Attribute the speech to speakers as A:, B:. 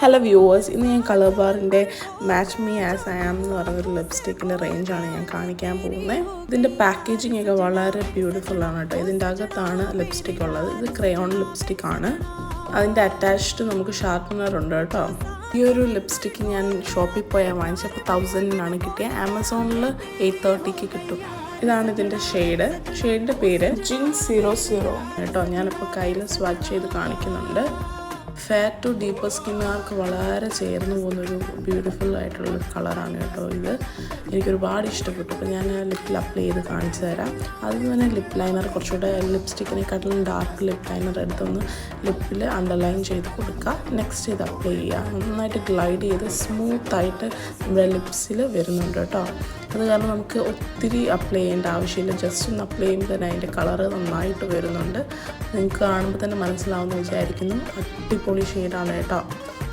A: Hello viewers, ഇന്ന് ഞാൻ colour ബാറിൻ്റെ match me as I am എന്ന് പറയുന്നൊരു ലിപ്സ്റ്റിക്കിൻ്റെ റേഞ്ചാണ് ഞാൻ കാണിക്കാൻ പോകുന്നത്. ഇതിൻ്റെ പാക്കേജിംഗ് ഒക്കെ വളരെ ബ്യൂട്ടിഫുള്ളാണ് കേട്ടോ. ഇതിൻ്റെ അകത്താണ് ലിപ്സ്റ്റിക് ഉള്ളത്. ഇത് ക്രയോൺ ലിപ്സ്റ്റിക് ആണ്. അതിൻ്റെ അറ്റാച്ച്ഡ് നമുക്ക് ഷാർപ്പനർ ഉണ്ട് കേട്ടോ. ഈ ഒരു ലിപ്സ്റ്റിക്ക് ഞാൻ ഷോപ്പിൽ പോയാൽ വാങ്ങിച്ചപ്പോൾ 1000-നാണ് കിട്ടിയത്. ആമസോണിൽ 830 കിട്ടും. ഇതാണ് ഇതിൻ്റെ ഷെയ്ഡിൻ്റെ പേര് ജിൻ 00 കേട്ടോ. ഞാനിപ്പോൾ കയ്യിൽ സ്വാച്ച് ചെയ്ത് കാണിക്കുന്നുണ്ട്. ഫെയർ ടു ഡീപ്പർ സ്കിന്നുകാർക്ക് വളരെ ചേർന്ന് പോകുന്നൊരു ബ്യൂട്ടിഫുൾ ആയിട്ടുള്ളൊരു കളറാണ് കേട്ടോ ഇത്. എനിക്കൊരുപാട് ഇഷ്ടപ്പെട്ടു. അപ്പോൾ ഞാൻ ലിപ്പിൽ അപ്ലൈ ചെയ്ത് കാണിച്ചു തരാം. അതിന് തന്നെ ലിപ്പ് ലൈനർ കുറച്ചുകൂടെ ലിപ്സ്റ്റിക്കിനെക്കാട്ടിലും ഡാർക്ക് ലിപ്പ് ലൈനർ എടുത്തൊന്ന് ലിപ്പിൽ അണ്ടർലൈൻ ചെയ്ത് കൊടുക്കുക. നെക്സ്റ്റ് ഇത് അപ്ലൈ ചെയ്യുക. നന്നായിട്ട് ഗ്ലൈഡ് ചെയ്ത് സ്മൂത്തായിട്ട് നമ്മുടെ ലിപ്സിൽ വരുന്നുണ്ട് കേട്ടോ. അത് കാരണം നമുക്ക് ഒത്തിരി അപ്ലൈ ചെയ്യേണ്ട ആവശ്യമില്ല. ജസ്റ്റ് ഒന്ന് അപ്ലൈ ചെയ്യുമ്പോൾ തന്നെ അതിൻ്റെ കളറ് നന്നായിട്ട് വരുന്നുണ്ട്. നിങ്ങൾക്ക് കാണുമ്പോൾ തന്നെ മനസ്സിലാവുമെന്ന് വിചാരിക്കുന്നു. അടിപൊളി ഷെയ്ഡാണ് കേട്ടോ.